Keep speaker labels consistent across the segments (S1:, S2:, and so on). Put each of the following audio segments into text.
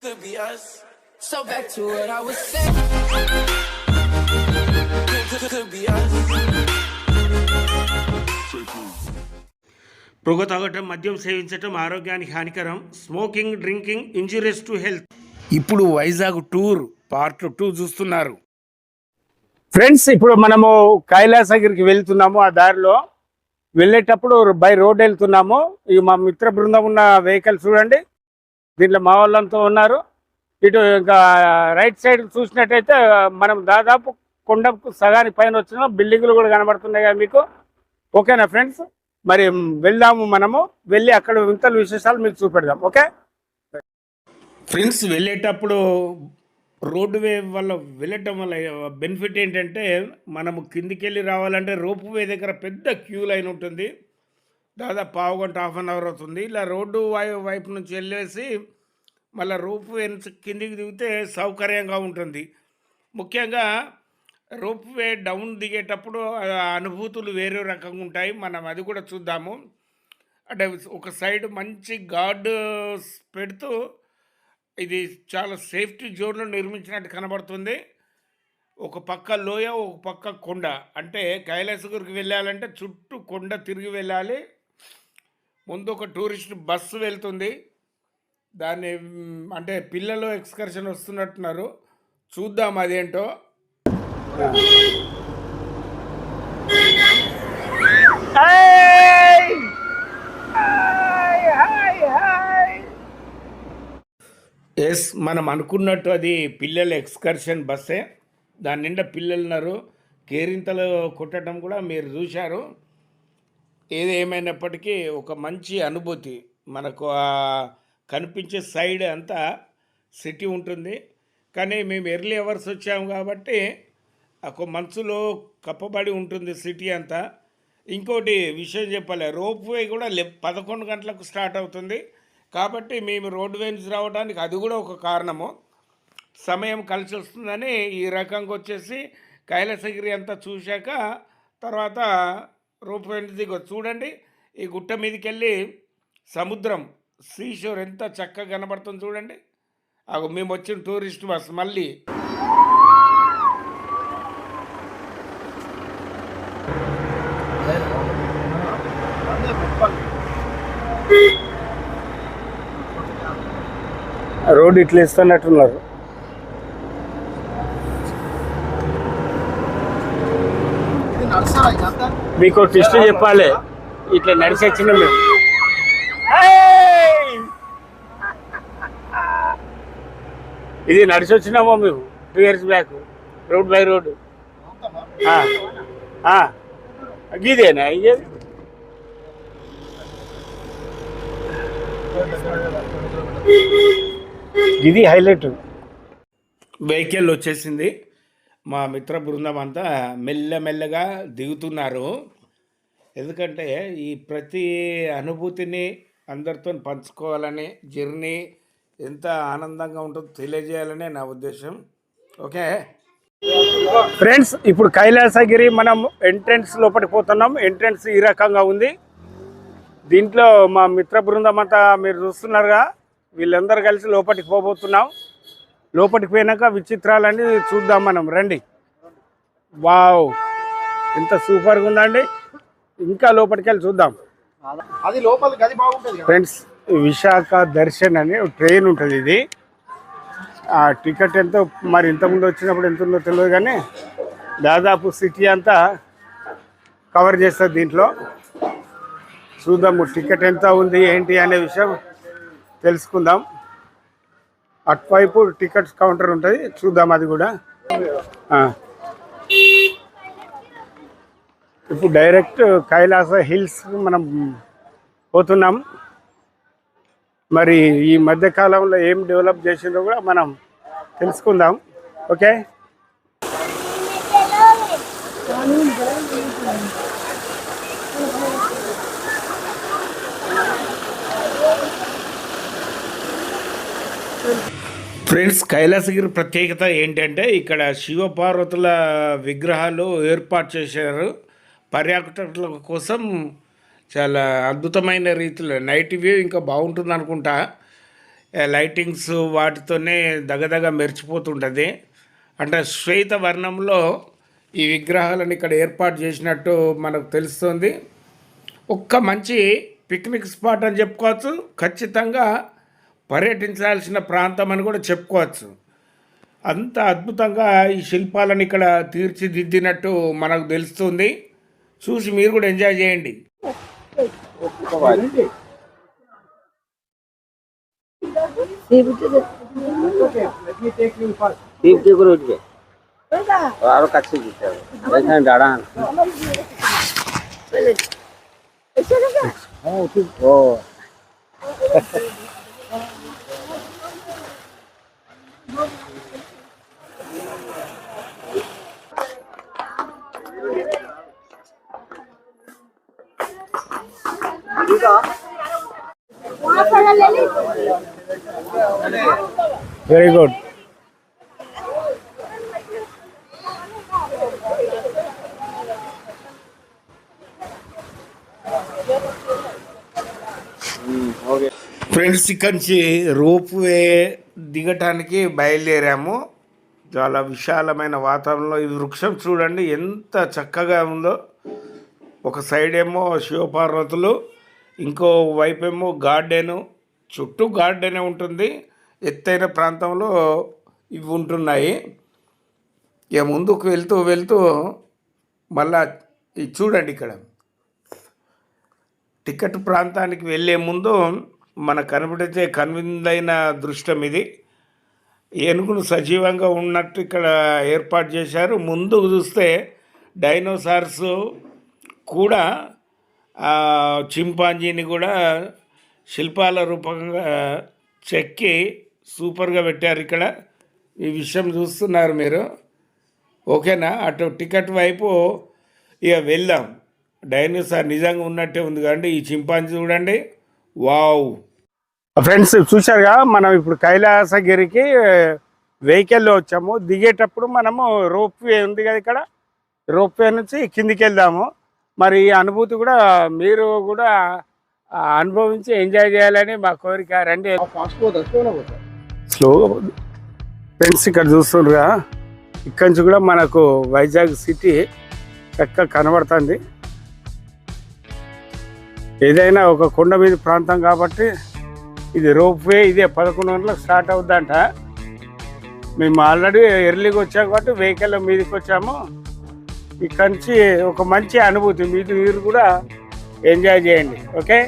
S1: Could be us. So back to what I was saying. Could be us.
S2: పొగ తాగటం, మద్యం సేవించటం ఆరోగ్యానికి హానికరం. Smoking, drinking injurious to health. ఇప్పుడు వైజాగ్ టూర్ పార్ట్ 2 చూస్తున్నారు. ఫ్రెండ్స్, ఇప్పుడు మనము కైలాసగిరికి వెళ్తున్నాము. ఆ దారిలో వెళ్ళేటప్పుడు బై రోడ్ వెళ్తున్నాము. ఇక మా మిత్ర బృందం ఉన్న వెహికల్ చూడండి, దీంట్లో మా వాళ్ళంతా ఉన్నారు. ఇటు ఇంకా రైట్ సైడ్ చూసినట్టయితే మనం దాదాపు కొండకు సగానికి పైన వచ్చిన బిల్డింగ్లు కూడా కనబడుతున్నాయి కదా మీకు. ఓకేనా ఫ్రెండ్స్, మరి వెళ్దాము. మనము వెళ్ళి అక్కడ వింతల విశేషాలు మీకు చూపెడదాం. ఓకే ఫ్రెండ్స్, వెళ్ళేటప్పుడు రోడ్డు వే వల్ల వెళ్ళటం వల్ల బెనిఫిట్ ఏంటంటే, మనము కిందికి వెళ్ళి రావాలంటే రోపు వే దగ్గర పెద్ద క్యూ లైన్ ఉంటుంది. దాదాపు పావు గంట, హాఫ్ అన్ అవర్ అవుతుంది. ఇలా రోడ్డు వైపు నుంచి వెళ్ళేసి మళ్ళీ రోప్ వే కిందికి దిగితే సౌకర్యంగా ఉంటుంది. ముఖ్యంగా రోప్ వే డౌన్ దిగేటప్పుడు అనుభూతులు వేరే రకంగా ఉంటాయి. మనం అది కూడా చూద్దాము. అంటే ఒక సైడ్ మంచి గార్డ్ పెడుతూ ఇది చాలా సేఫ్టీ జోన్లో నిర్మించినట్టు కనబడుతుంది. ఒక పక్క లోయ, ఒక పక్క కొండ. అంటే కైలాసగిరికి వెళ్ళాలంటే చుట్టూ కొండ తిరిగి వెళ్ళాలి. ముందు ఒక టూరిస్ట్ బస్సు వెళ్తుంది. దాన్ని అంటే పిల్లలు ఎక్స్కర్షన్ వస్తున్నట్టున్నారు, చూద్దాం అదేంటో. ఎస్, మనం అనుకున్నట్టు అది పిల్లల ఎక్స్కర్షన్ బస్సే. దాని నిండా పిల్లలు ఉన్నారు. కేరింతలు కొట్టడం కూడా మీరు చూశారు. ఏది ఏమైనప్పటికీ ఒక మంచి అనుభూతి. మనకు కనిపించే సైడ్ అంతా సిటీ ఉంటుంది, కానీ మేము ఎర్లీ అవర్స్ వచ్చాము కాబట్టి ఒక మంచులో కప్పబడి ఉంటుంది సిటీ అంతా. ఇంకోటి విషయం చెప్పాలి, రోప్ వే కూడా 11 గంటలకు స్టార్ట్ అవుతుంది. కాబట్టి మేము రోడ్ వే నుంచి రావడానికి అది కూడా ఒక కారణము. సమయం కలిసి వస్తుందని ఈ రకంగా వచ్చేసి కైలాసగిరి అంతా చూశాక తర్వాత రోప్ వే నుంచి చూడండి. ఈ గుట్ట మీదకి వెళ్ళి సముద్రం, సీషోర్ ఎంత చక్కగా కనబడుతుంది చూడండి. మేము వచ్చిన టూరిస్ట్ బస్ మళ్ళీ రోడ్ ఇట్లా ఇస్తున్నట్టున్నారు. మీకు టెస్ట్ చెప్పాలి, ఇట్లా నడిచి వచ్చిన మేము. ఇది నడిచి వచ్చినామో మేము 2 years back, road by road. ఇదేనా ఇది హైలైట్. వెహికల్ వచ్చేసింది. మా మిత్ర బృందం అంతా మెల్లమెల్లగా దిగుతున్నారు. ఎందుకంటే ఈ ప్రతి అనుభూతిని అందరితో పంచుకోవాలని, జర్నీ ఎంత ఆనందంగా ఉంటుందో తెలియజేయాలనే నా ఉద్దేశం. ఓకే ఫ్రెండ్స్, ఇప్పుడు కైలాసగిరి మనం ఎంట్రన్స్ లోపలికి పోతున్నాం. ఎంట్రన్స్ ఈ రకంగా ఉంది. దీంట్లో మా మిత్ర బృందం అంతా మీరు చూస్తున్నారుగా, వీళ్ళందరూ కలిసి లోపలికి పోబోతున్నాం. లోపలికి పోయినాక విచిత్రాలన్నీ చూద్దాం మనం, రండి. వావ్, ఎంత సూపర్గా ఉందండి. ఇంకా లోపలికి వెళ్ళి చూద్దాం.
S3: అది లోపలికి అది బాగుంటుంది
S2: ఫ్రెండ్స్, విశాఖ దర్శన్ అని ట్రైన్ ఉంటుంది. ఇది ఆ టికెట్ ఎంతో మరి ఇంతకుముందు వచ్చినప్పుడు ఎంత ఉందో తెలియదు, కానీ దాదాపు సిటీ అంతా కవర్ చేస్తుంది దీంట్లో. చూద్దాము టికెట్ ఎంత ఉంది ఏంటి అనే విషయం తెలుసుకుందాం. అటువైపు టికెట్స్ కౌంటర్ ఉంటుంది, చూద్దాం అది కూడా. ఇప్పుడు డైరెక్ట్ కైలాస హిల్స్ మనం పోతున్నాం. మరి ఈ మధ్యకాలంలో ఏం డెవలప్ చేసిందో కూడా మనం తెలుసుకుందాం. ఓకే ఫ్రెండ్స్, కైలాసగిరి ప్రత్యేకత ఏంటంటే ఇక్కడ శివపార్వతుల విగ్రహాలు ఏర్పాటు చేశారు పర్యాటకుల కోసం. చాలా అద్భుతమైన రీతిలో నైట్ వ్యూ ఇంకా బాగుంటుంది అనుకుంటా. లైటింగ్స్ వాటితోనే దగదగ మెరిచిపోతుంటుంది. అంటే శ్వేత వర్ణంలో ఈ విగ్రహాలను ఇక్కడ ఏర్పాటు చేసినట్టు మనకు తెలుస్తుంది. ఒక్క మంచి పిక్నిక్ స్పాట్ అని చెప్పుకోవచ్చు, ఖచ్చితంగా పర్యటించాల్సిన ప్రాంతం అని కూడా చెప్పుకోవచ్చు. అంత అద్భుతంగా ఈ శిల్పాలను ఇక్కడ తీర్చిదిద్దినట్టు మనకు తెలుస్తుంది. చూసి మీరు కూడా ఎంజాయ్ చేయండి. Very good. ఫ్రెండ్స్, ఇక్కడి నుంచి రోప్ వే దిగటానికి బయలుదేరాము. చాలా విశాలమైన వాతావరణంలో ఈ వృక్షం చూడండి ఎంత చక్కగా ఉందో. ఒక సైడ్ ఏమో శివపార్వతులు, ఇంకో వైపు ఏమో గార్డెను, చుట్టూ గార్డెనే ఉంటుంది. ఎత్తైన ప్రాంతంలో ఇవి ఉంటున్నాయి. ఇక ముందుకు వెళ్తూ వెళ్తూ మళ్ళా ఇది చూడండి, ఇక్కడ టికెట్ ప్రాంతానికి వెళ్ళే ముందు మనకు కనబడితే కనువిందైన దృశ్యం ఇది. ఏనుగులు సజీవంగా ఉన్నట్టు ఇక్కడ ఏర్పాటు చేశారు. ముందుకు చూస్తే డైనోసార్స్ కూడా, చింపాంజీని కూడా శిల్పాల రూపంగా చెక్కి సూపర్గా పెట్టారు ఇక్కడ. ఈ విషయం చూస్తున్నారు మీరు, ఓకేనా? అటు టికెట్ వైపు ఇక వెళ్దాం. డైనోసార్ నిజంగా ఉన్నట్టే ఉంది కదండి. ఈ చింపాంజీ చూడండి, వావ్. ఫ్రెండ్స్ చూశారుగా, మనం ఇప్పుడు కైలాసగిరికి వెహికల్లో వచ్చాము. దిగేటప్పుడు మనము రోప్ వే ఉంది కదా, ఇక్కడ రోప్ వే నుంచి కిందికి వెళ్దాము. మరి ఈ అనుభూతి కూడా మీరు కూడా అనుభవించి ఎంజాయ్ చేయాలని మా కోరిక. రండి, స్లోగా పోదు. ఫ్రెండ్స్, ఇక్కడ చూస్తుండగా ఇక్కడి నుంచి కూడా మనకు వైజాగ్ సిటీ చక్కగా కనబడుతుంది. ఏదైనా ఒక కొండ మీద ప్రాంతం కాబట్టి ఇది రోప్ వే. ఇదే 11 గంటలకు స్టార్ట్ అవుద్దంట. మేము ఆల్రెడీ ఎర్లీగా వచ్చాం కాబట్టి వెహికల్ మీదకి వచ్చాము. ఇక్కడి నుంచి ఒక మంచి అనుభూతి మీరు కూడా ఎంజాయ్ చేయండి, ఓకే?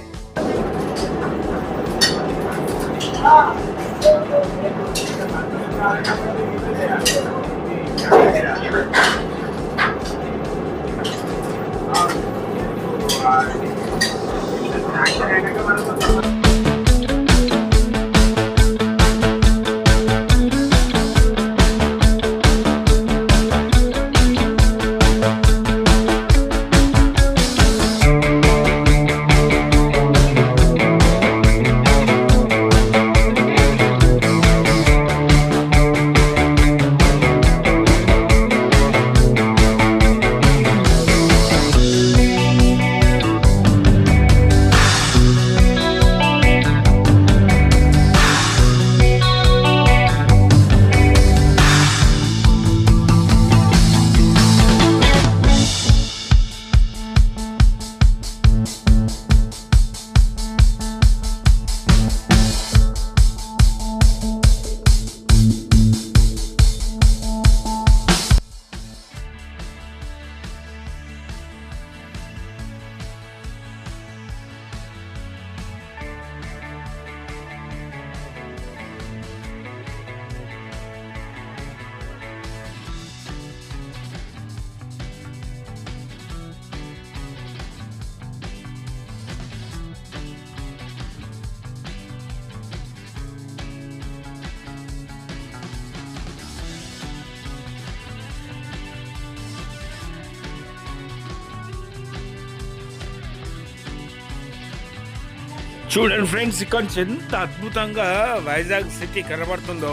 S2: చూడండి ఫ్రెండ్స్, ఇక్కడ నుంచి ఎంత అద్భుతంగా వైజాగ్ సిటీ కనబడుతుందో.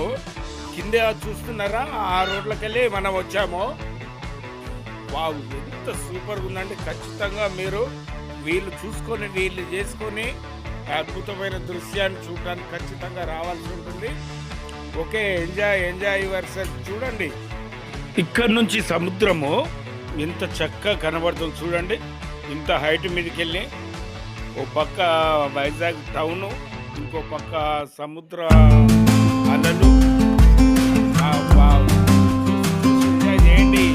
S2: కింద చూస్తున్నారా, ఆ రోడ్లకి వెళ్ళి మనం వచ్చాము. వావ్, ఎంత సూపర్గా ఉందంటే ఖచ్చితంగా మీరు వీళ్ళు చూసుకొని వీళ్ళు చేసుకొని అద్భుతమైన దృశ్యాన్ని చూడడానికి ఖచ్చితంగా రావాల్సి ఉంటుంది. Okay, enjoy your self. చూడండి, ఇక్కడ నుంచి సముద్రము ఎంత చక్కగా కనబడుతుంది చూడండి. ఇంత హైట్ మీదకి వెళ్ళి ఓ పక్క వైజాగ్ టౌను, ఇంకో పక్క సముద్ర అలలు. చేయండి.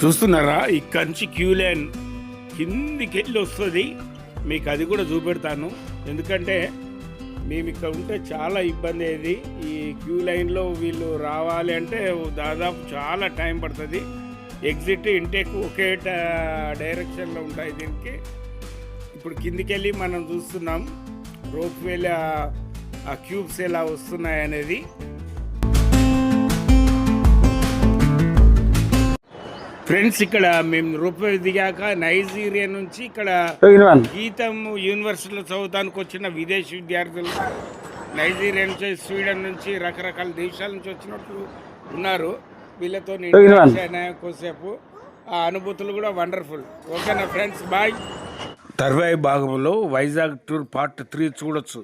S2: చూస్తున్నారా, ఇక్కడి నుంచి క్యూ లైన్ కిందికి వెళ్ళి వస్తుంది. మీకు అది కూడా చూపెడతాను, ఎందుకంటే మేము ఇక్కడ ఉంటే చాలా ఇబ్బంది అయ్యేది. ఈ క్యూ లైన్లో వీళ్ళు రావాలి అంటే దాదాపు చాలా టైం పడుతుంది. ఎగ్జిట్ ఇంటేక్ ఒకే డైరెక్షన్లో ఉంటాయి దీనికి. ఇప్పుడు కిందికి వెళ్ళి మనం చూస్తున్నాం రోప్ వేల ఆ క్యూబ్స్ ఎలా వస్తున్నాయి అనేది. ఫ్రెండ్స్, ఇక్కడ మేము రూపే దిగాక నైజీరియా నుంచి ఇక్కడ గీతం యూనివర్సిటీలో చదువుతానికి వచ్చిన విదేశీ విద్యార్థులు, నైజీరియా నుంచి, స్వీడన్ నుంచి, రకరకాల దేశాల నుంచి వచ్చినట్లు ఉన్నారు. వీళ్ళతో కొద్దిసేపు ఆ అనుభూతులు కూడా వండర్ఫుల్. ఓకేనా ఫ్రెండ్స్, బాయ్. తర్వాయి భాగంలో వైజాగ్ టూర్ పార్ట్ 3 చూడొచ్చు.